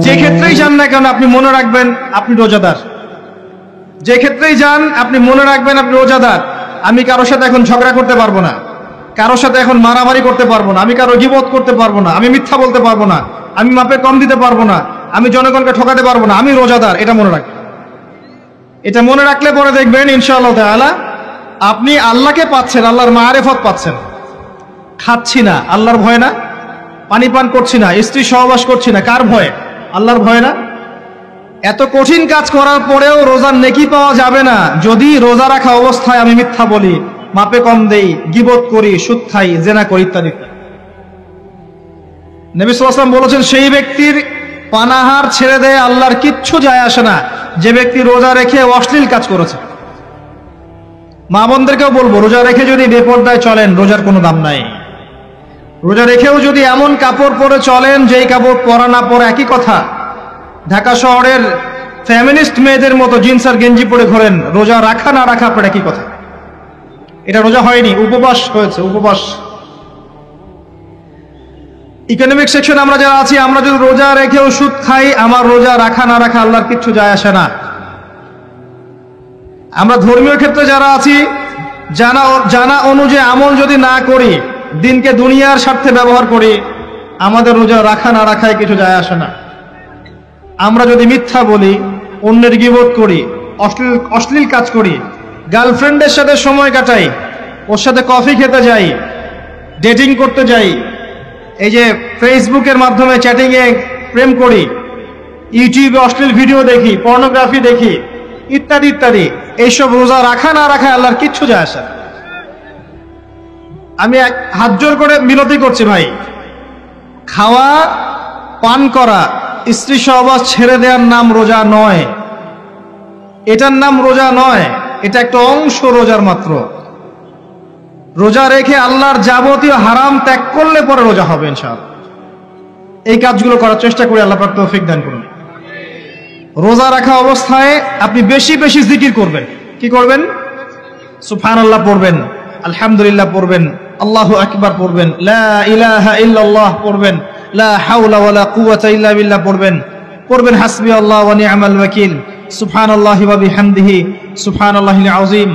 যে ক্ষেত্রেই যান না কেন আপনি মনে রাখবেন আপনি রোজাদার। যে ক্ষেত্রেই যান আপনি মনে রাখবেন আপনি রোজাদার। আমি কারোর সাথে এখন ঝগড়া করতে পারবো না, কারোর সাথে এখন মারামারি করতে পারবো না, আমি কারো গীবত করতে পারবো না, আমি মিথ্যা বলতে পারবো না, আমি মাপে কম দিতে পারবো না, আমি জনগণকে ঠকাতে পারবো না, আমি রোজাদার। এটা মনে রাখবেন। এটা মনে রাখলে পরে দেখবেন ইনশাআল্লাহ তাআলা আপনি আল্লাহকে পাচ্ছেন, আল্লাহর মারিফত পাচ্ছেন। খাচ্ছি না আল্লাহর ভয় না, পানি পান করছি না, স্ত্রী সহবাস করছি না, কার ভয়ে? আল্লাহর ভয় না? এত কঠিন কাজ করার পরেও রোজার নেকি পাওয়া যাবে না যদি রোজা রাখা অবস্থায় আমি মিথ্যা বলি, মাপে কম দেই, গীবত করি, সুদ খাই, জেনা করি ইত্যাদি। নবী সাল্লাল্লাহু আলাইহি ওয়াসাল্লাম বলেছেন সেই ব্যক্তির পানাহার ছেড়ে দেয় আল্লাহর কিচ্ছু যায় আসে না যে ব্যক্তি রোজা রেখে অশ্লীল কাজ করেছে। মা বোনদেরকেও বলবো, রোজা রেখে যদি বেপরদায় চলেন রোজার কোনো দাম নাই। রোজা রেখেও যদি এমন কাপড় পরে চলেন যেই কাপড় পরা না পরা একই কথা, ঢাকা শহরের ফ্যামিনিস্ট মেয়েদের মতো জিন্স আর গেঞ্জি পরে ঘোরেন, রোজা রাখা না রাখা পরে একই কথা। এটা রোজা হয়নি, উপবাস হয়েছে, উপবাস। ইকোনমিক সেকশন আমরা যারা আছি, আমরা যদি রোজা রেখেও সুদ খাই, আমার রোজা রাখা না রাখা আল্লাহর কিচ্ছু যায় আসে না। আমরা ধর্মীয় ক্ষেত্রে যারা আছি, জানা অনুযায়ী আমল যদি না করি, দিনকে দুনিয়ার স্বার্থে ব্যবহার করি, আমাদের রোজা রাখা না রাখায় কিছু যায় আসে না। আমরা যদি মিথ্যা বলি, অন্যের গীবত করি, অশ্লীল কাজ করি, গার্লফ্রেন্ডের সাথে সময় কাটাই, ওর সাথে কফি খেতে যাই, ডেটিং করতে যাই, এই যে ফেসবুকের মাধ্যমে চ্যাটিংয়ে প্রেম করি, ইউটিউবে অশ্লীল ভিডিও দেখি, পর্নোগ্রাফি দেখি ইত্যাদি ইত্যাদি, এইসব রোজা রাখা না রাখা আল্লাহর কিচ্ছু যায় আসে না। আমি হাত জোর করে মিনতি করছি ভাই, খাওয়া পান করা, স্ত্রী সহবাস ছেড়ে দেওয়ার নাম রোজা নয়, এটার নাম রোজা নয়, এটা একটা অংশ রোজার মাত্র। রোজা রেখে আল্লাহর যাবতীয় হারাম ত্যাগ করলে পরে রোজা হবে ইনশাআল্লাহ। এই কাজগুলো করার চেষ্টা করি, আল্লাহ পাক তৌফিক দান করুন। রোজা রাখা অবস্থায় আপনি বেশি বেশি জিকির করবেন। কি করবেন? সুবহানাল্লাহ পড়বেন, আলহামদুলিল্লাহ পড়বেন, আল্লাহু আকবার পড়বেন, লা ইলাহা ইল্লাল্লাহ পড়বেন, লা হাওলা ওয়ালা কুওয়াতা ইল্লা বিল্লাহ পড়বেন হাসবিয়াল্লাহু ওয়া নি'মাল ওয়াকিল, সুবহানাল্লাহি ওয়া বিহামদিহি, সুবহানাল্লাহিল আযীম,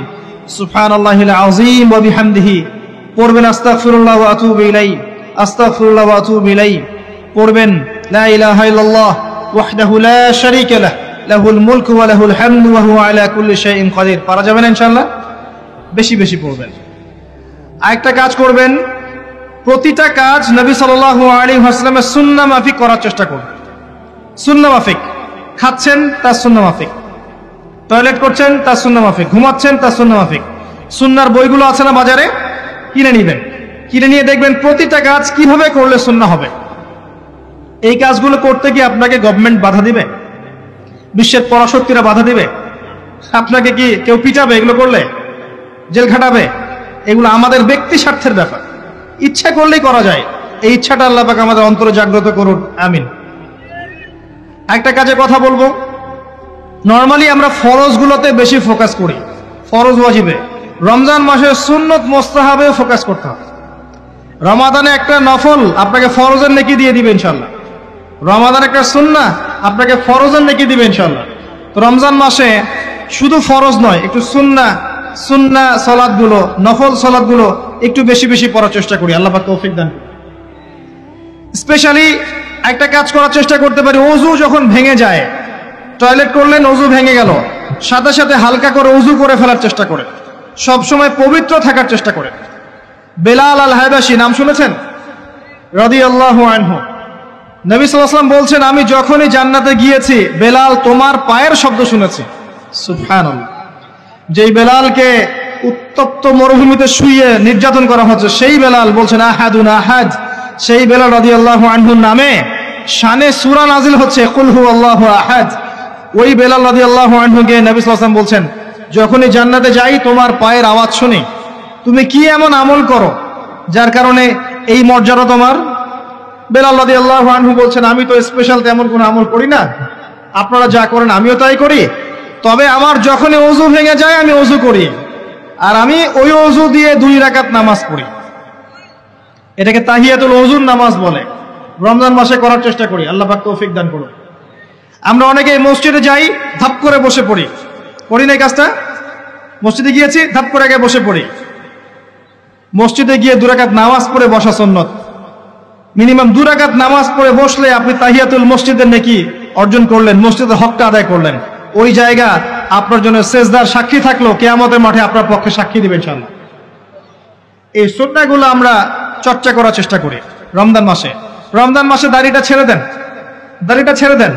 সুবহানাল্লাহিল আযীম ওয়া বিহামদিহি পড়বেন, আস্তাগফিরুল্লাহ ওয়া আতুবু ইলাইহি, আস্তাগফিরুল্লাহ ওয়া আতুবু ইলাইহি পড়বেন, লা ইলাহা ইল্লাল্লাহ ওয়াহদাহু লা শারীকা লাহ, লাহুল মুলকু ওয়া লাহুল হামদু ওয়া হুয়া আলা কুল্লি শাইইন কাদির। পারা যাবে না ইনশাআল্লাহ? বেশি বেশি পড়বেন। আরেকটা কাজ করবেন, প্রতিটা কাজ নবী সাল্লাল্লাহু আলাইহি ওয়াসাল্লামের সুন্নাহ মাফিক করার চেষ্টা করবেন। সুন্নাহ মাফিক, খাচ্ছেন তার সুন্নাহ মাফিক, টয়লেট করছেন তার সুন্নাহ মাফিক, ঘুমাচ্ছেন তার সুন্নাহ মাফিক। সুন্নাহর বইগুলো আছে না বাজারে, কিনে নেবেন, কিনে নিয়ে দেখবেন প্রতিটা কাজ কিভাবে করলে সুন্নাহ হবে। এই কাজগুলো করতে কি আপনাকে গভর্নমেন্ট বাধা দিবে? বিশ্বের পরাশক্তিরা বাধা দিবে? আপনাকে কি কেউ পিটাবে এগুলো করলে? জেল খাটাবে? এগুলো আমাদের ব্যক্তি স্বার্থের ব্যাপার, ইচ্ছা করলেই করা যায়। এই ইচ্ছাটা আল্লাহ পাক আমাদের অন্তরে জাগ্রত করুন, আমিন। একটা কাজে কথা বলবো, নরমালি আমরা ফরজগুলোতে বেশি ফোকাস করি, ফরজ ওয়াজিবে। রমজান মাসের সুন্নত মুস্তাহাবে ফোকাস করতে হবে। রমাদানে একটা নফল আপনাকে ফরজের নেকি দিয়ে দিবে ইনশাআল্লাহ, রমাদান একটা সুন্নাহ আপনাকে ফরজের নেকি দিবে ইনশাআল্লাহ। তো রমজান মাসে শুধু ফরজ নয়, একটু সুন্নাহ সালাতগুলো, নফল সালাতগুলো একটু বেশি বেশি পড়ার চেষ্টা করি, আল্লাহ পাক তৌফিক দান করুন। স্পেশালি একটা কাজ করার চেষ্টা করতে পারি, ওযু যখন ভেঙে যায়, টয়লেট করলেন ওযু ভেঙে গেল, সাথে সাথে হালকা করে ওযু করে ফেলার চেষ্টা করে, সব সময় পবিত্র থাকার চেষ্টা করে। বেলাল আল হাবাশী নাম শুনেছেন? রাদিয়াল্লাহু আনহু। নবী সাল্লাল্লাহু আলাইহি ওয়াসাল্লাম বলছেন, আমি যখনই জান্নাতে গিয়েছি বেলাল তোমার পায়ের শব্দ শুনেছি। সুবহানাল্লাহ। যেই বেলালকে উত্তপ্ত মরুভূমিতে শুইয়ে নির্যাতন করা হচ্ছে, সেই বেলাল বলছেন আহাদুন আহাদ, সেই বেলাল রাদিয়াল্লাহু আনহুর নামে শানে সূরা নাজিল হচ্ছে কুল হুয়াল্লাহু আহাদ। ওই বেলাল রাদিয়াল্লাহু আনহুকে নবী সাল্লাল্লাহু আলাইহি ওয়াসাল্লাম বলছেন, যখনই জান্নাতে যাই তোমার পায়ের আওয়াজ শুনি, তুমি কি এমন আমল করো যার কারণে এই মর্যাদা তোমার? বেলাল রাদিয়াল্লাহু আনহু বলছেন, আমি তো স্পেশাল তেমন কোনো আমল করি না, আপনারা যা করেন আমিও তাই করি, তবে আমার যখনই ওযু ভেঙে যায় আমি ওযু করি, আর আমি ওই ওযু দিয়ে 2 রাকাত নামাজ পড়ি। এটাকে তাহিয়াতুল ওযুর নামাজ বলে। রমজান মাসে করার চেষ্টা করি, আল্লাহ পাক তৌফিক দান করুন। আমরা অনেকে মসজিদে যাই, ধাপ করে বসে পড়ি, করি না এই কাজটা? মসজিদে গিয়েছি, ধাপ করে আগে বসে পড়ি। মসজিদে গিয়ে 2 রাকাত নামাজ পড়ে বসা সুন্নত। মিনিমাম 2 রাকাত নামাজ পড়ে বসলে আপনি তাহিয়াতুল মসজিদের নেকি অর্জন করলেন, মসজিদের হকটা আদায় করলেন। ওই জায়গা আপনার জন্য সেজদার সাক্ষী থাকলো, কিয়ামতের মাঠে আপনার পক্ষে সাক্ষী দিবেন ইনশাআল্লাহ। এই সুন্নাহগুলো আমরা চর্চা করার চেষ্টা করি রমজান মাসে। রমজান মাসে দাড়িটা ছেড়ে দেন, দাড়িটা ছেড়ে দেন।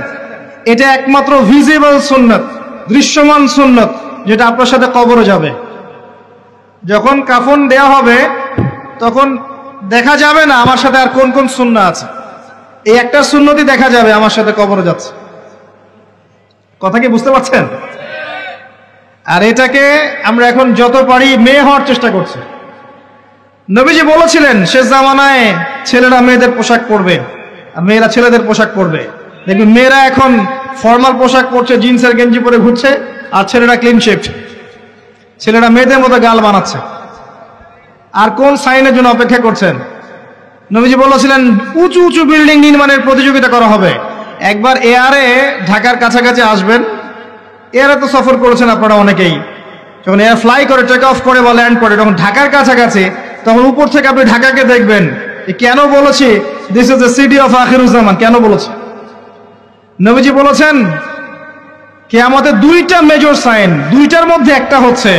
এটা একমাত্র ভিজিবল সুন্নাত, দৃশ্যমান সুন্নাত, যেটা আপনার সাথে কবরে যাবে। যখন কাফন দেয়া হবে তখন দেখা যাবে না আমার সাথে আর কোন কোন সুন্নাহ আছে, এই একটা সুন্নতই দেখা যাবে আমার সাথে কবরে যাচ্ছে। কথা কি বুঝতে পারছেন? আর এটাকে আমরা এখন যত পারি মেয়ে হওয়ার চেষ্টা করছি। নবীজি বলেছিলেন শেষ জামানায় ছেলেরা মেয়েদের পোশাক পরবে আর মেয়েরা ছেলেদের পোশাক পরবে। দেখবেন মেয়েরা এখন ফর্মাল পোশাক পরছে, জিন্সের গেঞ্জি পরে ঘুরছে, আর ছেলেরা ক্লিন শেভড। ছেলেরা মেয়েদের মতো গাল বানাচ্ছে। আর কোন সাইনের জন্য অপেক্ষা করছেন? নবীজি বলেছিলেন উঁচু উঁচু বিল্ডিং নির্মাণের প্রতিযোগিতা করা হবে। একবার এয়ারে ঢাকার কাছাকাছি আসবেন, এয়ারে তো সফর করেছেন আপনারা অনেকেই। যখন এয়ার ফ্লাই করে, টেক অফ করে বা ল্যান্ড করে, তখন ঢাকার কাছাকাছি, তখন উপর থেকে আপনি ঢাকাকে দেখবেন। কেন বলেছি this is the city of Akhiruzzaman? কেন বলেছি? নবীজি বলেছেন কিয়ামতের 2টা মেজর সাইন, 2টার মধ্যে একটা হচ্ছে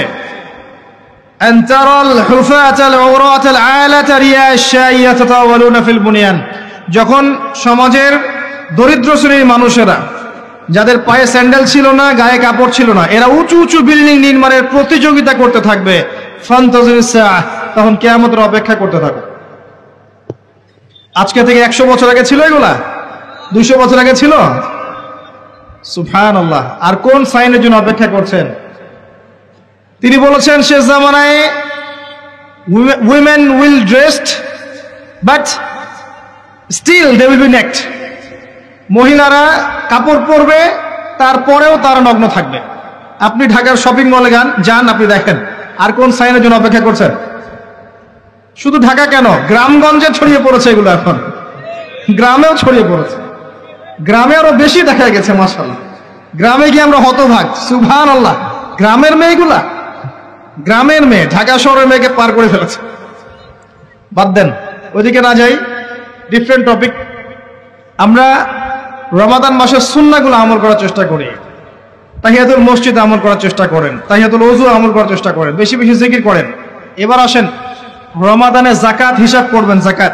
যখন সমাজের দরিদ্র শ্রেণীর মানুষেরা, যাদের পায়ে স্যান্ডেল ছিল না, গায়ে কাপড় ছিল না, এরা উঁচু উঁচু বিল্ডিং নির্মাণের প্রতিযোগিতা করতে থাকবে, তখন কিয়ামতের অপেক্ষা করতে থাকবে। আজকে থেকে 100 বছর আগে ছিল এগুলা? 200 বছর আগে ছিল? সুবহানাল্লাহ। আর কোন সাইনের জন্য অপেক্ষা করছেন? তিনি বলেছেন শেষ জামানায় women will dressed but still they will be naked. মহিলারা কাপড় পরবে, তারপরেও তারা নগ্ন থাকবে। আপনি ঢাকার শপিং মলে যান, আপনি দেখেন। আর কোন সাইনের জন্য অপেক্ষা করছেন? শুধু ঢাকা কেন, গ্রামগঞ্জে ছড়িয়ে পড়েছে এগুলো, এখন গ্রামেও ছড়িয়ে পড়েছে। গ্রামে আরো বেশি দেখা গেছে মাশাআল্লাহ। গ্রামে গিয়ে আমরা হতভাগ, সুবহানাল্লাহ। গ্রামের মেয়েগুলা, গ্রামের মেয়ে ঢাকা শহরের মেয়েকে পার করে ফেলেছে। বাদ দেন, ওইদিকে না যাই, ডিফারেন্ট টপিক। আমরা রমাদান মাসের সুন্নাহগুলো আমল করার চেষ্টা করি। তাহিয়াতুল মসজিদ আমল করার চেষ্টা করেন, তাহিয়াতুল ওযু আমল করার চেষ্টা করেন, বেশি বেশি জিকির করেন। এবার আসেন রমাদানে জাকাত হিসাব করবেন। জাকাত,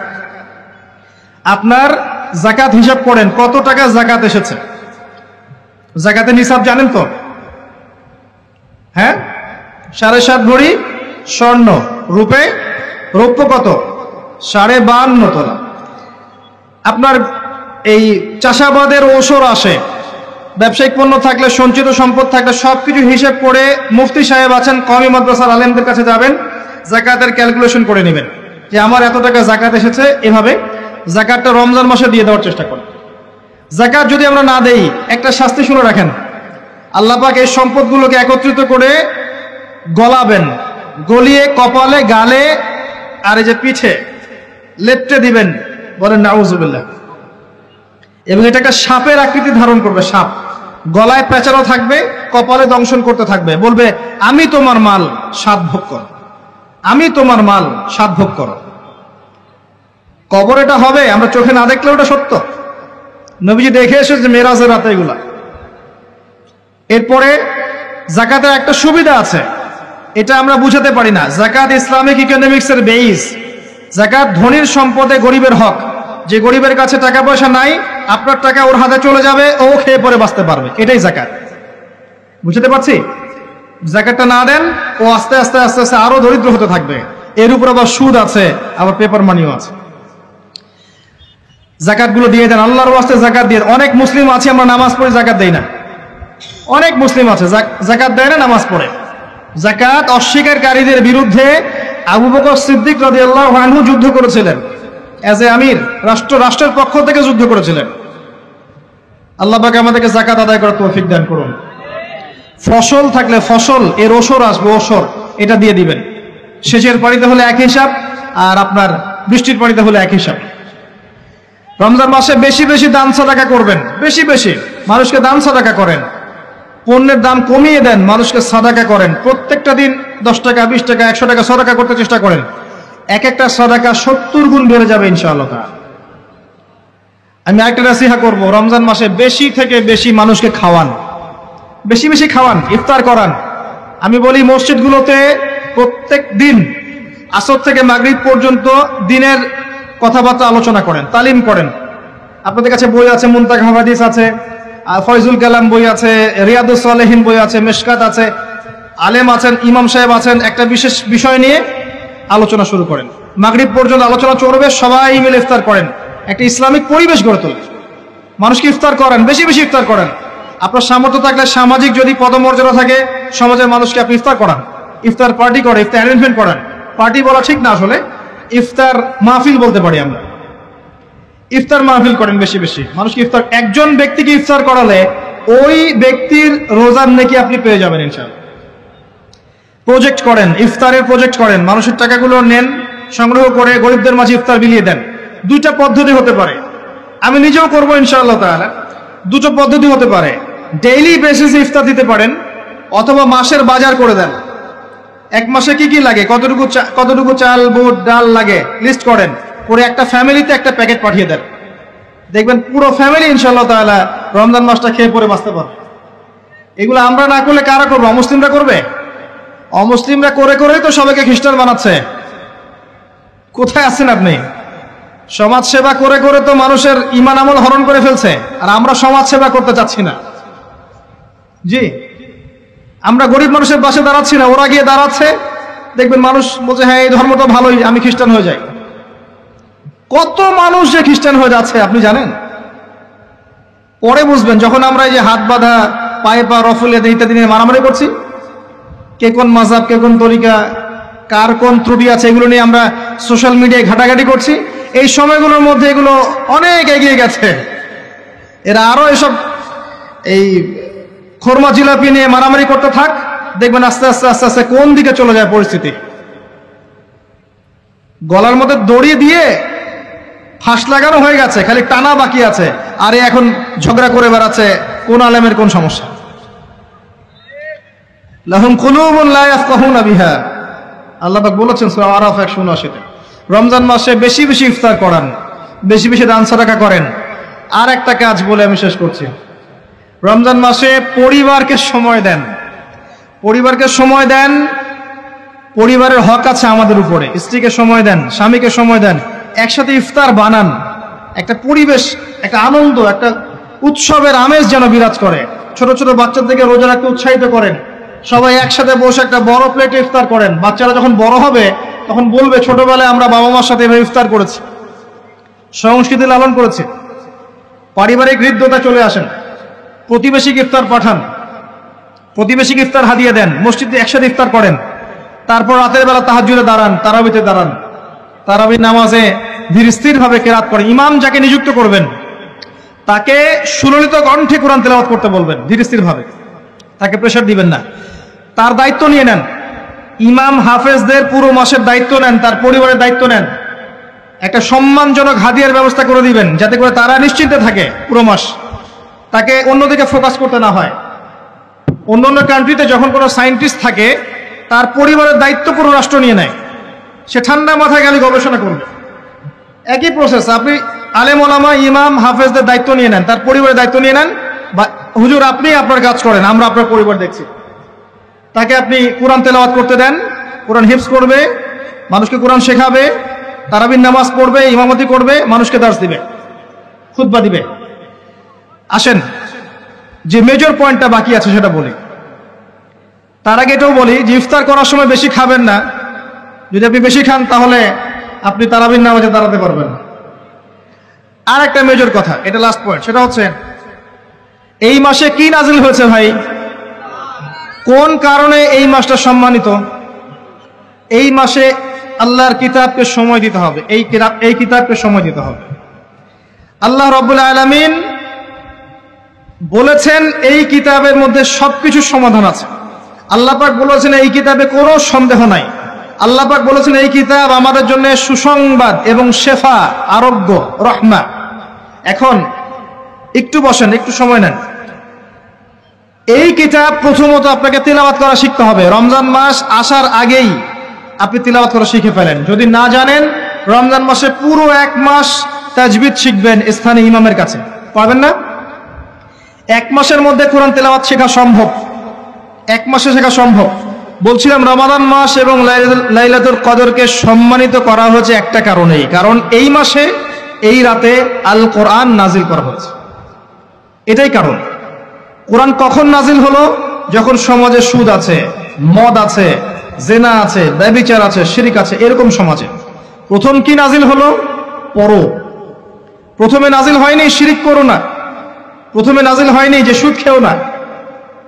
আপনার জাকাত হিসাব করেন, কত টাকা জাকাত এসেছে। জাকাতের নিসাব জানেন তো? হ্যাঁ, 7.5 ভরি স্বর্ণ, রৌপ্য কত? 52.5 তোলা। আপনার এই চাষাবাদের ওসর আসে, ব্যবসায়িক পণ্য থাকলে, সঞ্চিত সম্পদ থাকলে সবকিছু হিসেব করে মুফতি সাহেব আছেন, কওমি মাদ্রাসার আলেমদের কাছে যাবেন, জাকাতের ক্যালকুলেশন করে নেবেন যে আমার এত টাকা জাকাত এসেছে। এভাবে জাকাতটা রমজান মাসে দিয়ে দেওয়ার চেষ্টা করেন। জাকাত যদি আমরা না দেই, একটা শাস্তি শুনে রাখেন, আল্লাহ পাক এই সম্পদগুলোকে একত্রিত করে গলাবেন, গলিয়ে কপালে, গালে আর এই যে পিঠে লেপটে দিবেন, বলেন নাউজুবিল্লাহ। এবং এটা একটা সাপের আকৃতি ধারণ করবে, সাপ গলায় পেঁচানো থাকবে, কপালে দংশন করতে থাকবে, বলবে আমি তোমার মাল স্বাদ ভোগ করো, আমি তোমার মাল স্বাদ ভোগ করো। কবর এটা হবে, আমরা চোখে না দেখলেও এটা সত্য। নবীজি দেখে এসেছে মেরাজের রাতে এগুলা। এরপরে জাকাতের একটা সুবিধা আছে, এটা আমরা বুঝাতে পারি না। জাকাত ইসলামিক ইকোনমিক্সের বেইস। জাকাত ধনীর সম্পদে গরিবের হক। যে গরিবের কাছে টাকা পয়সা নাই, আপনার টাকা ওর হাতে চলে যাবে, ও খেয়ে পরে বাঁচতে পারবে, এটাই জাকাত। বুঝতে পারছি? জাকাতটা না দেন, ও আস্তে আস্তে আস্তে আস্তে আরো দরিদ্র হতে থাকবে। এর উপর আবার সুদ আছে, আবার পেপার মানিও আছে। জাকাতগুলো দিয়ে দেন, আল্লাহর ওয়াস্তে জাকাত দিয়ে। অনেক মুসলিম আছে আমরা নামাজ পড়ে জাকাত দেই না। অনেক মুসলিম আছে জাকাত দেয় না, নামাজ পড়ে। জাকাত অস্বীকারীদের বিরুদ্ধে আবু বকর সিদ্দিক রাদিয়াল্লাহু আনহু যুদ্ধ করেছিলেন। এজ এ আমির, রাষ্ট্রের পক্ষ থেকে যুদ্ধ করেছিলেন। আল্লাহ পাক আমাদেরকে জাকাত আদায় করার তৌফিক দান করুন। ফসল থাকলে ফসল, এর ওসর আসবে, ওসর এটা দিয়ে দিবেন। সেচের পানিতে হলে এক হিসাব, আর আপনার বৃষ্টির পানিতে হলে এক হিসাব। রমজান মাসে বেশি বেশি দান সাদাকা করবেন, বেশি বেশি মানুষকে দান সাদাকা করেন, পণ্যের দাম কমিয়ে দেন, মানুষকে সাদাকা করেন। প্রত্যেকটা দিন 10 টাকা 20 টাকা 100 টাকা সাদাকা করতে চেষ্টা করেন। এক একটা সাদাকা 70 গুণ বেড়ে যাবে ইনশাআল্লাহ। আমি একটা নাসিহা করব, রমজান মাসে বেশি থেকে বেশি মানুষকে খাওয়ান, বেশি বেশি খাওয়ান, ইফতার করান। আমি বলি মসজিদগুলোতে প্রত্যেক দিন আসর থেকে মাগরিব পর্যন্ত দিনের কথাবার্তা আলোচনা করেন, তালিম করেন। আপনাদের কাছে বই আছে, মুনতাকা হাদিস আছে, ফয়জুল কালাম বই আছে, রিয়াদুস সালেহিন বই আছে, মিশকাত আছে, আলেম আছেন, ইমাম সাহেব আছেন। একটা বিশেষ বিষয় নিয়ে আলোচনা শুরু করেন, মাগরিব পর্যন্ত আলোচনা চলবে, সবাই মিলে ইফতার করেন। একটা ইসলামিক পরিবেশ গড়ে তোলেন, মানুষকে ইফতার করেন, বেশি বেশি ইফতার করেন। আপনার সামর্থ্য থাকলে, সামাজিক যদি পদমর্যাদা থাকে, সমাজের মানুষকে আপনি ইফতার করান, ইফতার পার্টি করে, ইফতার অ্যারেঞ্জমেন্ট করেন। পার্টি বলা ঠিক না, আসলে ইফতার মাহফিল বলতে পারি আমরা। ইফতার মাহফিল করেন বেশি বেশি, মানুষকে ইফতার। একজন ব্যক্তিকে ইফতার করালে ওই ব্যক্তির রোজার নেকি আপনি পেয়ে যাবেন ইনশাআল্লাহ। প্রজেক্ট করেন, ইফতারের প্রজেক্ট করেন, মানুষের টাকাগুলো নেন, সংগ্রহ করে গরিবদের মাঝে ইফতার বিলিয়ে দেন। দুইটা পদ্ধতি হতে পারে, আমি নিজেও করবো ইনশাআল্লাহ তাআলা। দুটো পদ্ধতি হতে পারে, ডেইলি বেসিসে ইফতার দিতে পারেন, অথবা মাসের বাজার করে দেন। এক মাসে কি কি লাগে, কতটুকু চাল বুট ডাল লাগে লিস্ট করেন, করে একটা ফ্যামিলিতে একটা প্যাকেট পাঠিয়ে দেন। দেখবেন পুরো ফ্যামিলি ইনশাআল্লাহ তাআলা রমজান মাসটা খেয়ে পরে বাঁচতে পারবে। এগুলো আমরা না করলে কারা করবে? অমুসলিমরা করবে। অমুসলিমরা করে করেই তো সবাইকে খ্রিস্টান বানাচ্ছে। কোথায় আছেন আপনি? সমাজ সেবা করে করে তো মানুষের ঈমান আমল হরণ করে ফেলছে, আর আমরা সমাজ সেবা করতে চাচ্ছি না। জি, আমরা গরিব মানুষের পাশে দাঁড়াচ্ছি না, ওরা গিয়ে দাঁড়াচ্ছে। দেখবেন মানুষ বলছে হ্যাঁ এই ধর্মটা ভালোই, আমি খ্রিস্টান হয়ে যাই। কত মানুষ যে খ্রিস্টান হয়ে যাচ্ছে আপনি জানেন? পরে বুঝবেন, যখন আমরা এই যে হাত বাঁধা, পায়ে পা রফুলে ইত্যাদি নিয়ে মারামারি করছি, কে কোন মাযহাব, কে কোন তরিকা, কার কোন ত্রুটি আছে, এগুলো নিয়ে আমরা সোশ্যাল মিডিয়ায় ঘাটাঘাটি করছি। এই সময়গুলোর মধ্যে এগুলো অনেক এগিয়ে গেছে। এরা আরো এসব এই খোরমা জিলাপি নিয়ে মারামারি করতে থাক, দেখবেন আস্তে আস্তে আস্তে আস্তে কোন দিকে চলে যায় পরিস্থিতি। গলার মধ্যে দড়ি দিয়ে ফাঁস লাগানো হয়ে গেছে, খালি টানা বাকি আছে। আরে এখন ঝগড়া করে বেড়াচ্ছে কোন আলেমের কোন সমস্যা। লাহুম কুলুবুন লা ইয়াফকাহুনা বিহা, আল্লাহ পাক বলেছেন সূরা আরাফ 179-তে। রমজান মাসে বেশি বেশি ইফতার করান, বেশি বেশি দান সাদাকা করেন। আর একটা কাজ বলে আমি শেষ করছি, রমজান মাসে পরিবারকে সময় দেন, পরিবারকে সময় দেন। পরিবারের হক আছে আমাদের উপরে, স্ত্রীকে সময় দেন, স্বামীকে সময় দেন, একসাথে ইফতার বানান। একটা পরিবেশ, একটা আনন্দ, একটা উৎসবের আমেজ যেন বিরাজ করে। ছোট ছোট বাচ্চাদেরকে রোজা রাখতে উৎসাহিত করেন, সবাই একসাথে বসে একটা বড় প্লেটে ইফতার করেন। বাচ্চারা যখন বড় হবে তখন বলবে ছোটবেলায় আমরা বাবা মার সাথে এভাবে ইফতার করেছি, সংস্কৃতি লালন করেছি। পারিবারিক হৃদ্যতা চলে আসেন, প্রতিবেশীকে ইফতার পাঠান, প্রতিবেশীকে ইফতার হাদিয়ে দেন, মসজিদে একসাথে ইফতার করেন। তারপর রাতের বেলা তাহাজ্জুদে দাঁড়ান, তারাবিতে দাঁড়ান, তারাবি নামাজে ধীর স্থির ভাবে কেরাত করেন। ইমাম যাকে নিযুক্ত করবেন তাকে সুললিত কণ্ঠে কোরআন তেলাওয়াত করতে বলবেন, ধীর স্থির ভাবে, তাকে প্রেশার দিবেন না। তার দায়িত্ব নিয়ে নেন, ইমাম হাফেজদের পুরো মাসের দায়িত্ব নেন, তার পরিবারের দায়িত্ব নেন। একটা সম্মানজনক হাদিয়ার ব্যবস্থা করে দিবেন, যাতে করে তারা নিশ্চিন্তে থাকে পুরো মাস, তাকে অন্যদিকে ফোকাস করতে না হয়। অন্য কান্ট্রিতে যখন কোনো সায়েন্টিস্ট থাকে, তার পরিবারের দায়িত্ব পুরো রাষ্ট্র নিয়ে নেয়, সে ঠান্ডা মাথায় গেলে গবেষণা করবে। একই প্রসেস, আপনি আলেম ওলামা ইমাম হাফেজদের দায়িত্ব নিয়ে নেন, তার পরিবারের দায়িত্ব নিয়ে নেন। হুজুর আপনি আপনার কাজ করেন, আমরা আপনার পরিবার দেখছি। তাকে আপনি কোরআন তেলাওয়াত করতে দেন, কোরআন হিফজ করবে, মানুষকে কোরআন শেখাবে, তারাবির নামাজ পড়বে, ইমামতি করবে, মানুষকে দার্স দিবে, খুতবা দিবে। আসেন যে মেজর পয়েন্টটা বাকি আছে সেটা বলি। তার আগে এটাও বলি যে ইফতার করার সময় বেশি খাবেন না। যদি আপনি বেশি খান তাহলে আপনি তারাবির নামাজে দাঁড়াতে পারবেন। আর একটা মেজর কথা, এটা লাস্ট পয়েন্ট, সেটা হচ্ছে এই মাসে কি নাজিল হয়েছে ভাই? কোন কারণে এই মাসটা সম্মানিত? এই মাসে আল্লাহর কিতাবকে সময় দিতে হবে, এই কিতাবকে সময় দিতে হবে। আল্লাহ রাব্বুল আলামিন বলেছেন এই কিতাবের মধ্যে সবকিছুর সমাধান আছে। আল্লাহ পাক বলেছেন এই কিতাবে কোনো সন্দেহ নাই। আল্লাহ পাক বলেছেন এই কিতাব আমাদের জন্য সুসংবাদ এবং শেফা, আরোগ্য, রহমা। এখন একটু বসেন, একটু সময় নেন। এই কিতাব প্রথমত আপনাকে তিলাওয়াত করা শিখতে হবে। রমজান মাস আসার আগেই আপনি তিলাওয়াত করা শিখে ফেলেন। যদি না জানেন, রমজান মাসে পুরো 1 মাস তাজবিদ শিখবেন স্থানীয় ইমামের কাছে। পারবেন না? 1 মাসের মধ্যে কোরআন তেলাওয়াত শেখা সম্ভব, 1 মাসে শেখা সম্ভব। বলছিলাম রমাদান মাস এবং লাইলাতুল কদরকে সম্মানিত করা হয়েছে একটা কারণেই, কারণ এই মাসে এই রাতে আল কোরআন নাজিল করা হয়েছে। এটাই কারণ। কোরআন কখন নাজিল হলো? যখন সমাজে সুদ আছে, মদ আছে, জেনা আছে, ব্যভিচার আছে, শিরক আছে, এরকম সমাজে প্রথম কি নাজিল হলো? পড়ো। প্রথমে নাজিল হয়নি শিরক করো না, প্রথমে নাজিল হয়নি যে সুদ খেও না,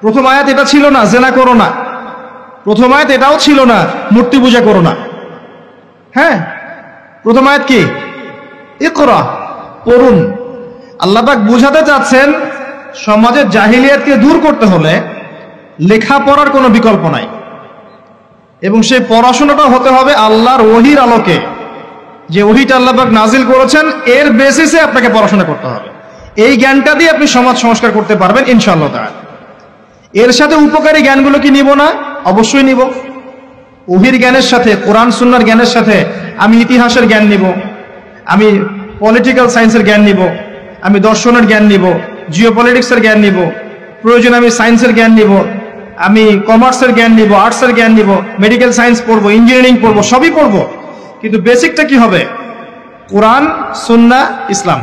প্রথম আয়াত এটা ছিল না জেনা করো না, প্রথম আয়াত এটাও ছিল না মূর্তি পূজা করো না। হ্যাঁ, প্রথম আয়াত কি? ইকরা, পড়ুন। আল্লাহ পাক বুঝাতে চাচ্ছেন সমাজের জাহিলিয়াতকে দূর করতে হলে লেখাপড়ার কোনো বিকল্প নাই, এবং সেই পড়াশোনাটা হতে হবে আল্লাহর ওহীর আলোকে। যে ওহীটা আল্লাহ পাক নাজিল করেছেন এর বেসিসে আপনাকে পড়াশোনা করতে হবে। এই জ্ঞানটা দিয়ে আপনি সমাজ সংস্কার করতে পারবেন ইনশাআল্লাহ তাআলা। এর সাথে উপকারী জ্ঞানগুলো কি নিব না? অবশ্যই নিব। ওহীর জ্ঞানের সাথে, কোরআন সুন্নাহর জ্ঞানের সাথে আমি ইতিহাসের জ্ঞান নিব, আমি পলিটিক্যাল সায়েন্সের জ্ঞান নিব, আমি দর্শনের জ্ঞান নিব, জিওপলিটিক্সের জ্ঞান নিব, প্রয়োজনে আমি সায়েন্সের জ্ঞান নিব, আমি কমার্সের জ্ঞান নিব, আর্টসের জ্ঞান নিব, মেডিকেল সায়েন্স পড়বো, ইঞ্জিনিয়ারিং পড়বো, সবই পড়বো। কিন্তু বেসিকটা কি হবে? কোরআন, সুন্নাহ, ইসলাম।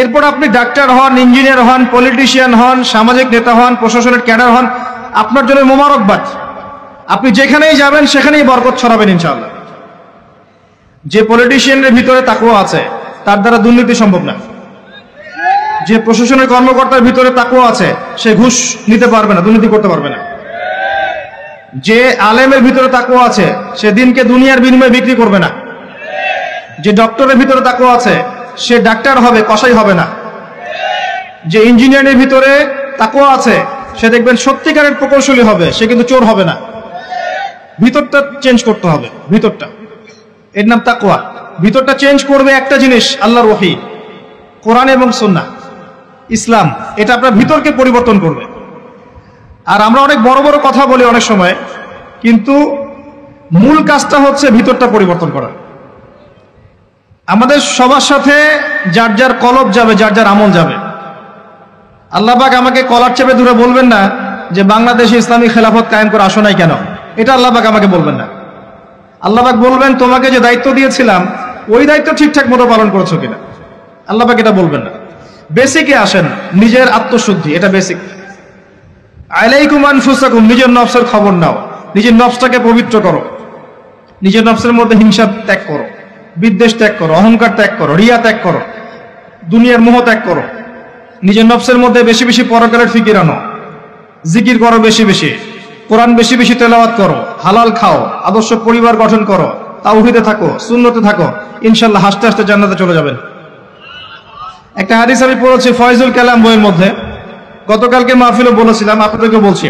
এরপর আপনি ডাক্তার হন, ইঞ্জিনিয়ার হন, পলিটিশিয়ান হন, সামাজিক নেতা হন, প্রশাসনের ক্যাডার হন, আপনার জন্য মোবারকবাদ। আপনি যেখানেই যাবেন সেখানেই বরকত ছড়াবেন ইনশাআল্লাহ। যে পলিটিশিয়ানের ভিতরে তাকওয়া আছে তার দ্বারা দুর্নীতি সম্ভব না। যে প্রশাসনের কর্মকর্তার ভিতরে তাকওয়া আছে সে ঘুষ নিতে পারবে না, দুর্নীতি করতে পারবে না। যে আলেমের ভিতরে তাকওয়া আছে সে দিনকে দুনিয়ার বিনিময়ে বিক্রি করবে না। যে ডক্টরের ভিতরে তাকওয়া আছে সে ডাক্তার হবে, কসাই হবে না। যে ইঞ্জিনিয়ারের ভিতরে তাকওয়া আছে সে দেখবেন সত্যিকারের প্রকৌশলী হবে, সে কিন্তু চোর হবে না। ভিতরটা চেঞ্জ করতে হবে, ভিতরটা। এর নাম তাকওয়া। ভিতরটা চেঞ্জ করবে একটা জিনিস, আল্লাহর ওহী, কোরআন এবং সুন্নাহ, ইসলাম। এটা আপনার ভিতরকে পরিবর্তন করবে। আর আমরা অনেক বড় বড় কথা বলি অনেক সময়, কিন্তু মূল কাজটা হচ্ছে ভিতরটা পরিবর্তন করা। আমাদের সবার সাথে যার যার কলব যাবে, যার যার আমল যাবে। আল্লাহ পাক আমাকে কলার চেপে ধরে বলবেন না যে বাংলাদেশে ইসলামী খেলাফত কায়েম করে আসো নাই কেন। এটা আল্লাহ পাক আমাকে বলবেন না। আল্লাহ পাক বলবেন তোমাকে যে দায়িত্ব দিয়েছিলাম ওই দায়িত্ব ঠিকঠাক মতো পালন করেছো কিনা। আল্লাহ পাক এটা বলবেন না। বেসিকে আসেন, নিজের আত্মশুদ্ধি, এটা বেসিক। আলাইকুম আনফুসাকুম, নিজের নফসের খবর নাও, নিজের নফসটাকে পবিত্র করো, নিজের নফসের মধ্যে হিংসা ত্যাগ করো, বিদ্বেষ ত্যাগ করো, অহংকার ত্যাগ করো, রিয়া ত্যাগ করো, দুনিয়ার মোহ ত্যাগ করো। নিজের নফসের মধ্যে বেশি বেশি পরকালের ফিকির আনো, জিকির করো বেশি বেশি, কোরআন বেশি বেশি তেলাওয়াত করো, হালাল খাও, আদর্শ পরিবার গঠন করো, তাওহীদে থাকো, সুন্নতে থাকো, ইনশাআল্লাহ হাসতে হাসতে জান্নাতে চলে যাবেন। একটা হাদিস আমি পড়েছি ফয়জুল কালাম বইয়ের মধ্যে, গতকালকে মাহফিলে বলেছিলাম, আপনাদেরকে বলছি।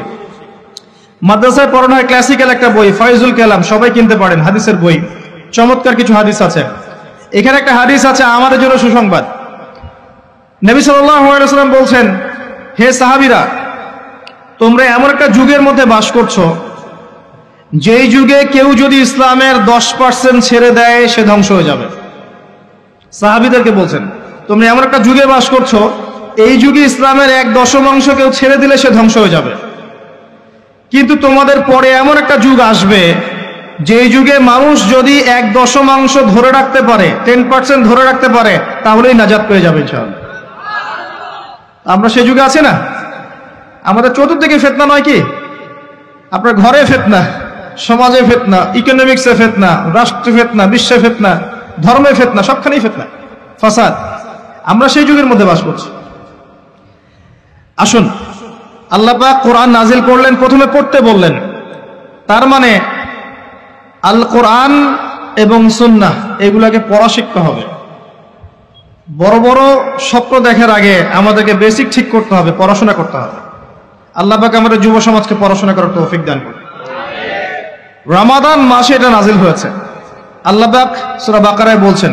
মাদ্রাসায় পড়ানো হয় ক্লাসিক্যাল একটা বই ফয়জুল কালাম, সবাই কিনতে পারেন, হাদিসের বই। চমৎকার কিছু হাদিস আছে। এখানে একটা হাদিস আছে আমাদের জন্য সুসংবাদ। নবী সাল্লাল্লাহু আলাইহি ওয়াসাল্লাম বলছেন, হে সাহাবীরা, তোমরা এমন একটা যুগের মধ্যে বাস করছো যেই যুগে কেউ যদি ইসলামের 10% ছেড়ে দেয় সে ধ্বংস হয়ে যাবে। সাহাবীদেরকে বলছেন তোমরা এমন একটা যুগে বাস করছো এই যুগে ইসলামের 1/10 কেউ ছেড়ে দিলে সে ধ্বংস হয়ে যাবে। কিন্তু তোমাদের পরে এমন একটা যুগ আসবে যেই যুগে মানুষ যদি 1/10 ধরে রাখতে পারে, 10% ধরে রাখতে পারে, তাহলেই নাজাত পেয়ে যাবে ইনশাআল্লাহ। আমরা সেই যুগে আছি না? আমাদের চতুর্দিকে ফিতনা নয় কি? আপনার ঘরে ফিতনা, সমাজে ফিতনা, ইকোনমিক্সে ফিতনা, রাষ্ট্রে ফিতনা, বিশ্বে ফিতনা, ধর্মে ফিতনা, সবখানেই ফিতনা, ফাসাদ। আমরা সেই যুগের মধ্যে বাস করছি। আসুন, আল্লাহ পাক কোরআন নাজিল করলেন, প্রথমে পড়তে বললেন। তার মানে আল কোরআন এবং সুন্নাহ এগুলাকে পড়া শিখতে হবে। বড় বড় স্বপ্ন দেখার আগে আমাদেরকে বেসিক ঠিক করতে হবে, পড়াশোনা করতে হবে। আল্লাহ পাক আমাদের যুব সমাজকে পড়াশোনা করার তৌফিক দান করুন। রমাদান মাসে এটা নাজিল হয়েছে। আল্লাহ পাক সূরা বাকারায় বলছেন,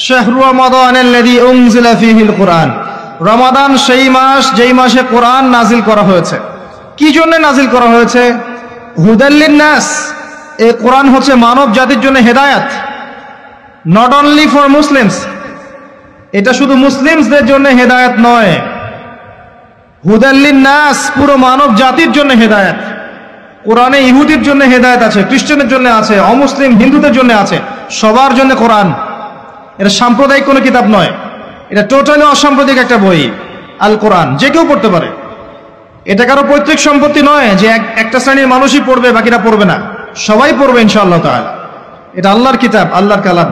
শাহরু রমাদানাল্লাযী উনজিলা ফীহিল কুরআন, রমাদান সেই মাস যেই মাসে কোরআন নাজিল করা হয়েছে। কি জন্য নাজিল করা হয়েছে? হুদাল লিন্নাস, এই কোরআন হচ্ছে মানব জাতির জন্য হেদায়েত, নট অনলি ফর মুসলিমস। এটা শুধু মুসলিমসদের জন্য হেদায়েত নয়, হুদাল লিন্নাস, পুরো মানব জাতির জন্য হেদায়েত। কোরআনে ইহুদির জন্য হেদায়েত আছে, খ্রিস্টানের জন্য আছে, অমুসলিম হিন্দুদের জন্য আছে, সবার জন্য কোরআন। এটা সাম্প্রদায়িক কোনো কিতাব নয়, এটা টোটালি অসাম্প্রদায়িক একটা বই, আল কোরআন। যে কেউ পড়তে পারে, এটা কারো পৈতৃক সম্পত্তি নয় যে একটা শ্রেণীর মানুষই পড়বে বাকিরা পড়বে না, সবাই পড়বে ইনশাআল্লাহ তাআলা। এটা আল্লাহর কিতাব, আল্লাহর কালাম।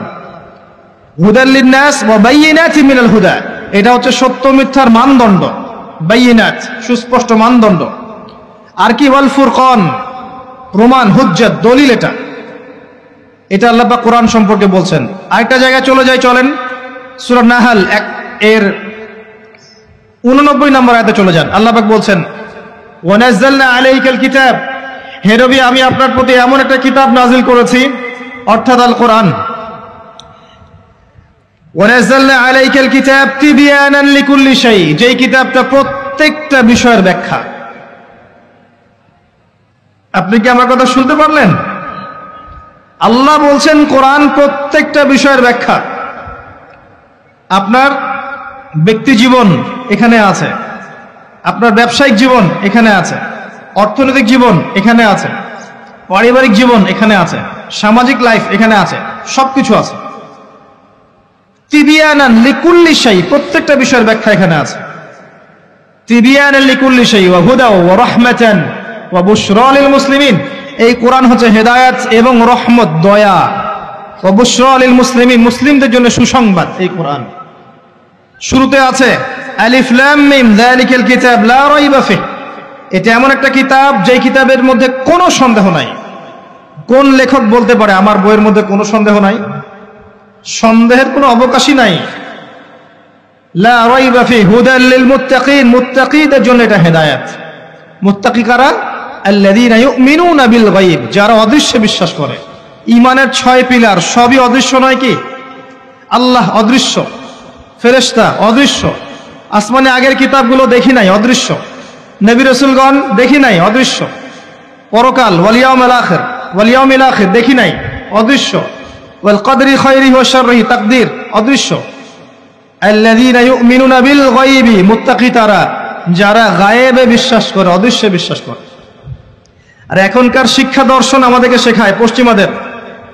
হুদাল লিন্নাস ওয়া বাইয়িনাতিন মিনাল হুদা, এটা হচ্ছে সত্য মিথ্যার মানদণ্ড, বাইয়িনাত সুস্পষ্ট মানদণ্ড। আর কি ওয়াল ফুরকান, প্রমাণ, হুজ্জাত, দলিল। এটা আল্লাহ পাক কোরআন সম্পর্কে বলছেন। আরেকটা জায়গায় চলে যাই, চলেন সূরা নাহল এর 89 নম্বর আয়াতে চলে যান। আল্লাহ পাক বলছেন ওয়া নাযালনা আলাইকাল কিতাব, হে নবী আমি আপনার প্রতি এমন একটা কিতাব নাজিল করেছি, অর্থাৎ আল কোরআন। ওয়া নাযালনা আলাইকাল কিতাব তিবয়ানান লিকুল্লি শাই, যেই কিতাবটা প্রত্যেকটা বিষয়ের ব্যাখ্যা। আপনি কি আমার কথা শুনতে পারলেন? আল্লাহ বলছেন কোরআন প্রত্যেকটা বিষয়ের ব্যাখ্যা। আপনার ব্যক্তি জীবন এখানে আছে, আপনার ব্যবসায়িক জীবন এখানে আছে, অর্থনৈতিক জীবন এখানে আছে, পারিবারিক জীবন এখানে আছে, সামাজিক লাইফ এখানে আছে, সবকিছু আছে। তিবিয়ানান লিকুল্লি শাই, প্রত্যেকটা বিষয়ের ব্যাখ্যা এখানে আছে। তিবিয়ানান লিকুল্লি শাই ওয়া হুদা ওয়া রাহমাতান ওয়া বুশরা লিল মুসলিমিন, এই কোরআন হচ্ছে হেদায়েত এবং রহমত, দয়া। ওয়া বুশরা লিল মুসলিমিন, মুসলিমদের জন্য সুসংবাদ। এই কোরআন শুরুতে আছে আলিফ লাম মিম যালিকাল কিতাব লা রাইবা ফিহ, এটা এমন একটা কিতাব যেই কিতাবের মধ্যে কোনো সন্দেহ নাই। কোন লেখক বলতে পারে আমার বইয়ের মধ্যে কোনো সন্দেহ নাই? সন্দেহের কোনো অবকাশই নাই। লা রাইবা ফিহ হুদাল লিল মুত্তাকিন, মুত্তাকিদের জন্য এটা হেদায়েত। মুত্তাকি কারা? আল্লাযীনা ইউমিনুনা বিল গায়ব, যারা অদৃশ্যে বিশ্বাস করে। ঈমানের 6 পিলার সবই অদৃশ্য নয় কি? আল্লাহ অদৃশ্য, ফেরেশতা অদৃশ্য, আসমানে আগের কিতাবগুলো দেখি নাই, অদৃশ্য। নবী রাসূলগণ দেখি নাই, অদৃশ্য। পরকাল ওয়াল ইয়াউমিল আখির দেখি নাই, অদৃশ্য। ওয়াল কদরি খায়রিহি ওয়া শাররিহি, তাকদীর অদৃশ্য। আল্লাযীনা ইউমিনুনা বিল গায়বি, মুত্তাকি তারা যারা গায়েবে বিশ্বাস করে, অদৃশ্যে বিশ্বাস করে। আর এখনকার শিক্ষা দর্শন আমাদেরকে শেখায়, পশ্চিমাদের,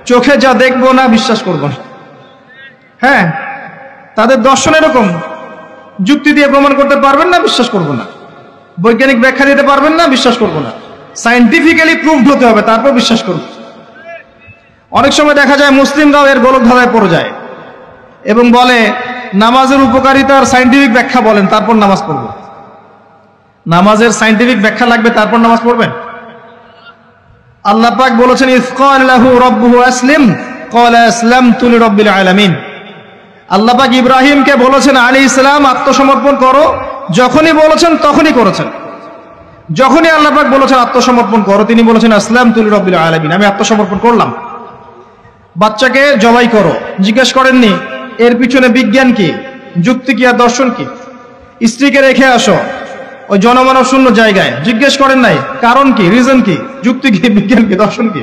চোখে যা দেখবো না বিশ্বাস করবো না। হ্যাঁ, তাদের দর্শন এরকম, যুক্তি দিয়ে প্রমাণ করতে পারবেন না, বিশ্বাস করবো না। বৈজ্ঞানিক ব্যাখ্যা দিতে পারবেন না, বিশ্বাস করবো না। সায়েন্টিফিক্যালি প্রুভড হতে হবে, তারপর বিশ্বাস করবো। অনেক সময় দেখা যায় মুসলিমরাও এর গোলক ধাঁধায় পড়ে যায় এবং বলে নামাজের উপকারিতার সায়েন্টিফিক ব্যাখ্যা বলেন, তারপর নামাজ পড়বো। নামাজের সায়েন্টিফিক ব্যাখ্যা লাগবে, তারপর নামাজ পড়বেন? আল্লাহ পাক বলেছেন ইয ক্বালা লাহু রাব্বুহু আসলিম ক্বালা আসলামতু লিরাব্বিল আলামিন। আল্লাহ পাক ইব্রাহিমকে বলেছেন আলাইহিস সালাম আত্মসমর্পণ করো, যখনই বলেছেন তখনই করেছেন। যখনই আল্লাহ পাক বলেছেন আত্মসমর্পণ করো, তিনি বলেছেন আসলামতু লিরাব্বিল আলামিন, আমি আত্মসমর্পণ করলাম। বাচ্চাকে জবাই করো, জিজ্ঞেস করেননি এর পিছনে বিজ্ঞান কি, যুক্তি কি, আর দর্শন কি? স্ত্রীকে রেখে আসো ওই জনমানব শূন্য জায়গায়, জিজ্ঞেস করেন নাই কারণ কি, রিজন কি, যুক্তি কি, বিজ্ঞান কি, দর্শন কি?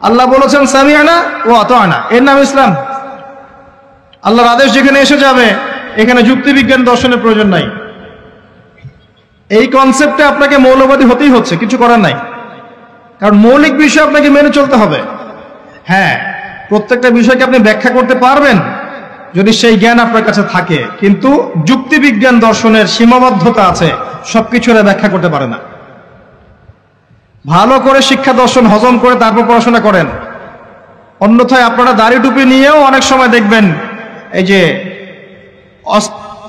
আল্লাহ বলেছেন সামিআনা ওয়া আতানা, এর নাম ইসলাম। আল্লাহর আদেশ যেখানে এসে যাবে এখানে যুক্তি বিজ্ঞান দর্শনের প্রয়োজন নাই। এই কনসেপ্টে আপনাকে মৌলবাদী হতেই হচ্ছে, কিছু করার নাই, কারণ মৌলিক বিষয় আপনাকে মেনে চলতে হবে। হ্যাঁ, প্রত্যেকটা বিষয়কে আপনি ব্যাখ্যা করতে পারবেন যদি সেই জ্ঞান আপনার কাছে থাকে, কিন্তু যুক্তি বিজ্ঞান দর্শনের সীমাবদ্ধতা আছে, সবকিছু ব্যাখ্যা করতে পারে না। ভালো করে শিক্ষা দর্শন হজম করে তারপর পড়াশোনা করেন, অন্যথায় আপনারা দাড়ি টুপি নিয়েও অনেক সময় দেখবেন এই যে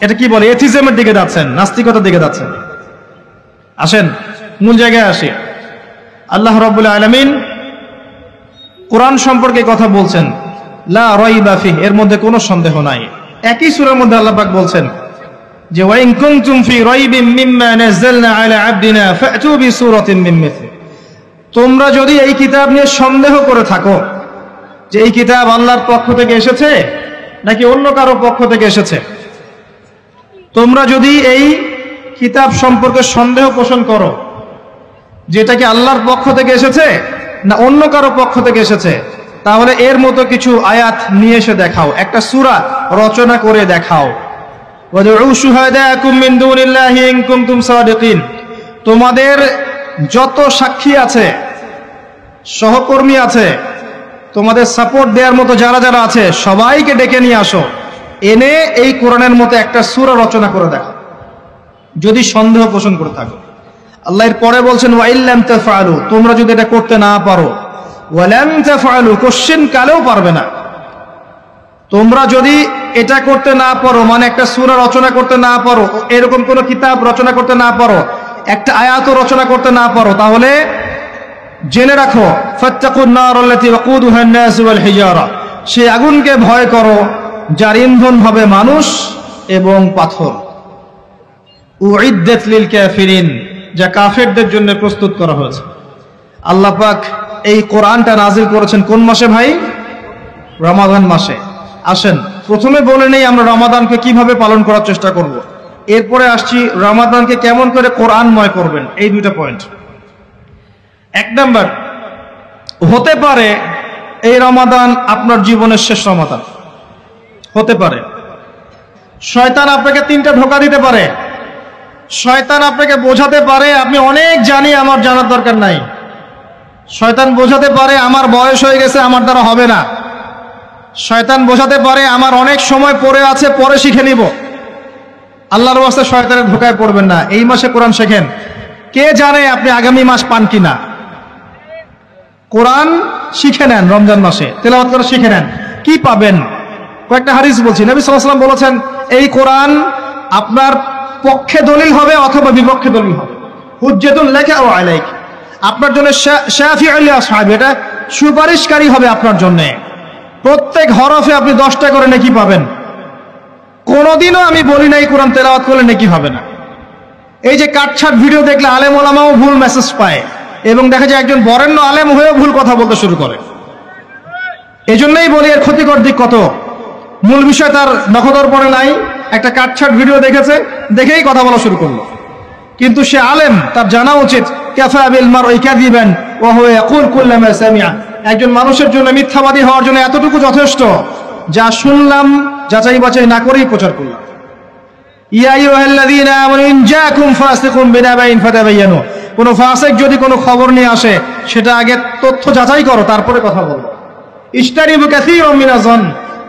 এটা কি বলে, এথিজমের দিকে যাচ্ছেন, নাস্তিকতার দিকে যাচ্ছেন। আসেন মূল জায়গায় আসি। আল্লাহ রাব্বুল আলামিন কোরআন সম্পর্কে কথা বলছেন, লা রাইবা ফিহ, এর মধ্যে কোনো সন্দেহ নাই। একই সূরার মধ্যে আল্লাহ পাক বলছেন যে ওয়া ইন কুনতুম ফি রাইবিন মিম্মা নাযালনা আলা আবদিনা ফাতু বিসূরাতিন মিন মিথলি, তোমরা যদি এই কিতাব নিয়ে সন্দেহ করে থাকো যে এই কিতাব আল্লাহর পক্ষ থেকে এসেছে, নাকি অন্য কারো পক্ষ থেকে এসেছে? তোমরা যদি এই কিতাব সম্পর্কে সন্দেহ পোষণ করো যেটা কি আল্লাহর পক্ষ থেকে এসেছে না অন্য কারো পক্ষ থেকে এসেছে, তাহলে এর মতো কিছু আয়াত নিয়ে এসে দেখাও, একটা সূরা রচনা করে দেখাও। ওয়াদউ শুহাদাকুম মিন দুনিল্লাহি ইন কুনতুম সাদিকিন, তোমাদের যত সাক্ষী আছে, সহকর্মী আছে, তোমাদের সাপোর্ট দেওয়ার মতো যারা যারা আছে সবাইকে ডেকে নিয়ে আসো, এনে এই কোরআনের মতো একটা সূরা রচনা করে দেখাও যদি সন্দেহ পোষণ করে থাকো। আল্লাহ এর পরে বলছেন ওয়াইল্লাম তাফআলু, তোমরা যদি এটা করতে না পারো, ওয়ালাম তাফআলু, কোশ্চেন কালেও পারবে না। তোমরা যদি এটা করতে না পারো, মানে একটা সূরা রচনা করতে না পারো, এরকম কোন কিতাব রচনা করতে না পারো, একটা আয়াতও রচনা করতে না পারো, তাহলে জেনে রাখো ফাত্তাকুন নারাল্লাতী ওয়াকুদুহা আন-নাস ওয়াল হিজারা, সেই আগুনকে ভয় করো যার ইন্ধন হবে মানুষ এবং পাথর। উইদ্দাত লিল কাফিরিন, যা কাফেরদের জন্য প্রস্তুত করা হয়েছে। আল্লাহ পাক এই কোরআনটা নাজিল করেছেন কোন মাসে ভাই? রমাদান মাসে। আসেন প্রথমে বলে নেই আমরা রমাদানকে কিভাবে পালন করার চেষ্টা করব, এরপরে আসছি রমাদানকে কেমন করে কোরআনময় করবেন। এই দুইটা পয়েন্ট। এক নাম্বার, হতে পারে এই রমাদান আপনার জীবনের শেষ রমাদান হতে পারে। শয়তান আপনাকে তিনটা ধোঁকা দিতে পারে। শয়তান আপনাকে বোঝাতে পারে আপনি অনেক জানি, আমার জানার দরকার নাই। শয়তান বোঝাতে পারে আমার বয়স হয়ে গেছে, আমার দ্বারা হবে না। শয়তান বোঝাতে পারে আমার অনেক সময় পড়ে আছে, পরে শিখে নিব। আল্লাহর ওয়াস্তে শয়তানের ধোঁকায় পড়বেন না। এই মাসে কোরআন শেখেন, কে জানে আপনি আগামী মাস পান কিনা। কোরআন শিখে নেন, রমজান মাসে তেলাওয়াত করে শিখে নেন, কি পাবেন। কয়েকটা হাদিস বলছি। নবী সাল্লাল্লাহু আলাইহি ওয়াসাল্লাম বলেছেন এই কোরআন আপনার পক্ষে দলিল হবে অথবা বিপক্ষে দলিল হবে। হুজ্জাতুন লাকা ওয়া আলাইক, আপনার জন্য শাফিউল লিআসহাবি, এটা সুপারিশকারী হবে আপনার জন্য। প্রত্যেক হরফে আপনি 10টা করে নেকি পাবেন। কোনোদিনও আমি বলি নাই কোরআন তেলাওয়াত করলে নেকি হবে না। এই যে কাটছাট ভিডিও দেখলে আলেম ওলামাও ভুল মেসেজ পায়, এবং দেখা যায় একজন বরেণ্য আলেম হয়েও ভুল কথা বলতে শুরু করে। এই জন্যই বলি এর ক্ষতিকর দিক কত। মূল বিষয় তার নখদর্পণে নাই, একটা কাটছাট ভিডিও দেখেছে, দেখেই কথা বলা শুরু করলো। কিন্তু সে আলেম, তার জানা উচিত কাফা বিল মারই কাযিবান ওয়া হুয়া ইয়াকুল কুল্লামা সামিআ, একজন মানুষের জন্য মিথ্যাবাদী হওয়ার জন্য এতটুকু যথেষ্ট, যা শুনলাম যাচাই বাছাই না করেই প্রচার করলাম। ইয়া আইয়ুহাল্লাযীনা আমানু ইন জাআকুম ফাসিকুম বিনাবাইন ফাতাবায়ানু, কোন ফাসিক যদি কোনো খবর নিয়ে আসে সেটা আগে তথ্য যাচাই করো, তারপরে কথা বলো। ইশতারিবু কাসীরাম মিনাজ যন,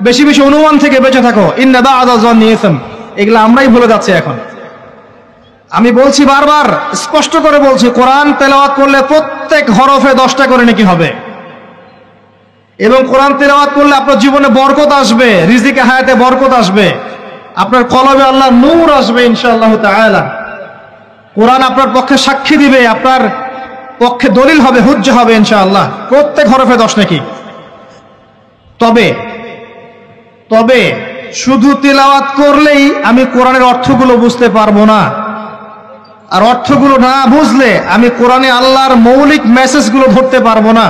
বেশি বেশি অনুমান থেকে বেঁচে থাকো। ইন্না বা'দা যন্নি ইসম, এগুলো আমরাই ভুলে যাচ্ছি এখন। আমি বলছি বারবার, স্পষ্ট করে বলছি, কোরআন তেলাওয়াত করলে প্রত্যেক হরফে 10টা করে নেকি হবে। এবং কোরআন তেলাওয়াত করলে আপনার জীবনে বরকত আসবে, রিজিকে হায়াতে বরকত আসবে, আপনার কলবে আল্লাহর নূর আসবে ইনশাআল্লাহ তাআলা। কোরআন আপনার পক্ষে সাক্ষী দিবে, আপনার পক্ষে দলিল হবে, হুজ্জা হবে ইনশাআল্লাহ। প্রত্যেক হরফে 10 নেকি। তবে শুধু তিলাওয়াত করলেই আমি কোরআনের অর্থগুলো বুঝতে পারবো না। আর অর্থগুলো না বুঝলে আমি কোরআনে আল্লাহর মৌলিক মেসেজগুলো ধরতে পারবো না।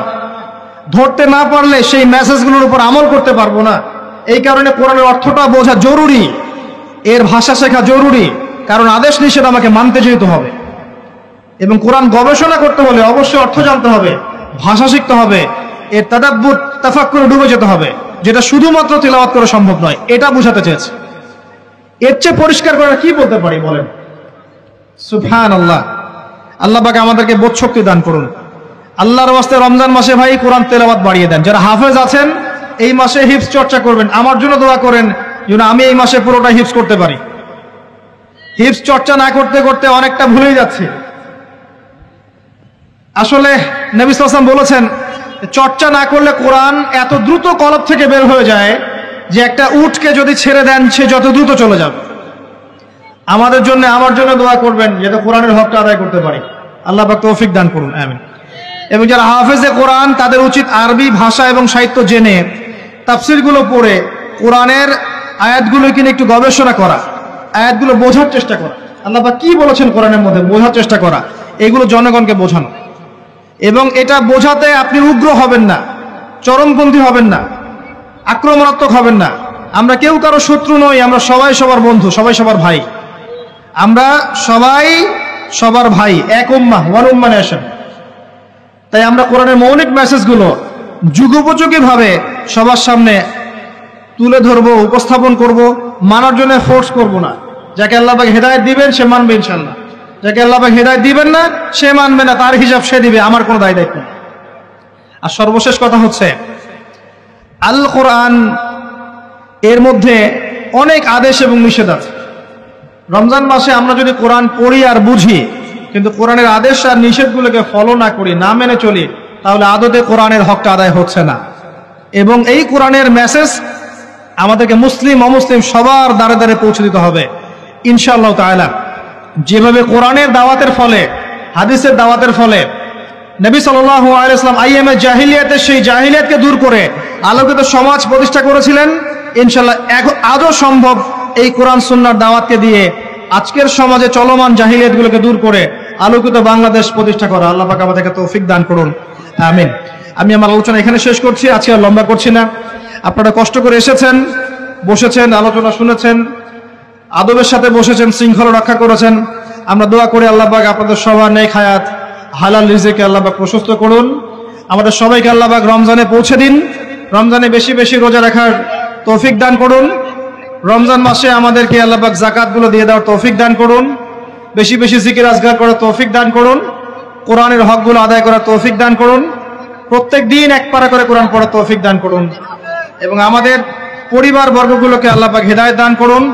ধরতে না পারলে সেই মেসেজগুলোর উপর আমল করতে পারবো না। এই কারণে কোরআনের অর্থটা বোঝা জরুরি, এর ভাষা শেখা জরুরি, কারণ আদেশ নিষেধ আমাকে মানতে যেতে হবে। এবং কোরআন গবেষণা করতে হলে অবশ্যই অর্থ জানতে হবে, ভাষা শিখতে হবে, এর তাদাব্বুর তাফাক্কুরে ডুবে যেতে হবে, যেটা শুধুমাত্র তিলাওয়াত করা সম্ভব নয়। এটা বোঝাতে চেয়েছে। এর চেয়ে পরিষ্কার করে কি বলতে পারি বলেন? সুবহানাল্লাহ। আল্লাহ পাক আমাদেরকে বোধ শক্তি দান করুন। আল্লাহর ওয়াস্তে রমজান মাসে ভাই কোরআন তেলাওয়াত বাড়িয়ে দেন। যারা হাফেজ আছেন এই মাসে হিফজ চর্চা করবেন। আমার জন্য দোয়া করেন যেন আমি এই মাসে পুরোটা হিফজ করতে পারি। হিফজ চর্চা না করতে করতে অনেকটা ভুলেই যাচ্ছে। আসলে নবী সাল্লাল্লাহু আলাইহি ওয়াসাল্লাম বলেছেন চর্চা না করলে কোরআন এত দ্রুত কলব থেকে বের হয়ে যায় যে একটা উটকে যদি ছেড়ে দেন সে যত দ্রুত চলে যাবে। আমাদের জন্য, আমার জন্য দোয়া করবেন যাতে কোরআনের হকটা আদায় করতে পারি। আল্লাহ পাক তৌফিক দান করুন, আমিন। এবং যারা হাফেজে কোরআন তাদের উচিত আরবি ভাষা এবং সাহিত্য জেনে তাফসিরগুলো পড়ে কোরআনের আয়াতগুলো কিনে একটু গবেষণা করা, আয়াতগুলো বোঝার চেষ্টা করা, আল্লাহ পাক কি বলেছেন কোরআনের মধ্যে বোঝার চেষ্টা করা, এগুলো জনগণকে বোঝানো। এবং এটা বোঝাতে আপনি উগ্র হবেন না, চরমপন্থী হবেন না, আক্রমণাত্মক হবেন না। আমরা কেউ কারো শত্রু নই, আমরা সবাই সবার বন্ধু, সবাই সবার ভাই। আমরা সবাই সবার ভাই, এক উম্মাহ, ওয়ান উম্মাহ নেশন। তাই আমরা কোরআনের মৌলিক মেসেজগুলো যুগোপযোগী ভাবে সবার সামনে তুলে ধরবো, উপস্থাপন করব, মানার জন্য ফোর্স করব না। যাকে আল্লাহ পাক হেদায়েত দিবেন সে মানবে ইনশাআল্লাহ, যাকে আল্লাহ পাক হেদায়েত দিবেন না সে মানবে না, তার হিসাব সে দিবে, আমার কোনো দায় দায়িত্ব নেই। আর সর্বশেষ কথা হচ্ছে, আল কোরআন এর মধ্যে অনেক আদেশ এবং নিষেধ আছে। রমজান মাসে আমরা যদি কোরআন পড়ি আর বুঝি, কিন্তু কোরআনের আদেশ আর নিষেধগুলোকে ফলো না করি, না মেনে চলি, তাহলে আদতে কোরআনের হকটা আদায় হচ্ছে না। এবং এই কোরআনের মেসেজ আমাদেরকে মুসলিম অমুসলিম সবার দ্বারে দ্বারে পৌঁছে দিতে হবে ইনশাআল্লাহ তাআলা। যেভাবে কোরআনের দাওয়াতের ফলে, হাদিসের দাওয়াতের ফলে নবী সাল্লাল্লাহু আলাইহি ওয়াসাল্লাম আইয়ামে জাহিলিয়াতের সেই জাহিলিয়াতকে দূর করে আলোকিত সমাজ প্রতিষ্ঠা করেছিলেন, ইনশাআল্লাহ আজও সম্ভব এই কোরআন সুন্নাহর দাওয়াতকে দিয়ে আজকের সমাজে চলমান জাহিলিয়াতগুলোকে দূর করে আলোকিত বাংলাদেশ প্রতিষ্ঠা করা। আল্লাহ পাক আমাদেরকে তৌফিক দান করুন, আমিন। আমি আমার আলোচনা এখানে শেষ করছি, আজকে আর লম্বা করছি না। আপনারা কষ্ট করে এসেছেন, বসেছেন, আলোচনা শুনেছেন, আদবের সাথে বসেছেন, শৃঙ্খলা রক্ষা করেছেন। আমরা দোয়া করি আল্লাহ পাক আপনাদের সবার নেক হায়াত, হালাল রিজিকে আল্লাহ পাক প্রশস্ত করুন। আমাদের সবাইকে আল্লাহ পাক রমজানে পৌঁছে দিন, রমজানে বেশি বেশি রোজা রাখার তৌফিক দান করুন। রমজান মাসে আমাদেরকে আল্লাহ পাক যাকাতগুলো দিয়ে দেওয়ার তৌফিক দান করুন, বেশি বেশি জিকির আজকার করার তৌফিক দান করুন, কোরআনের হকগুলো আদায় করার তৌফিক দান করুন, প্রত্যেক দিন এক পারা করে কোরআন পড়ার তৌফিক দান করুন, এবং আমাদের পরিবার বর্গগুলোকে আল্লাহ পাক হেদায়েত দান করুন।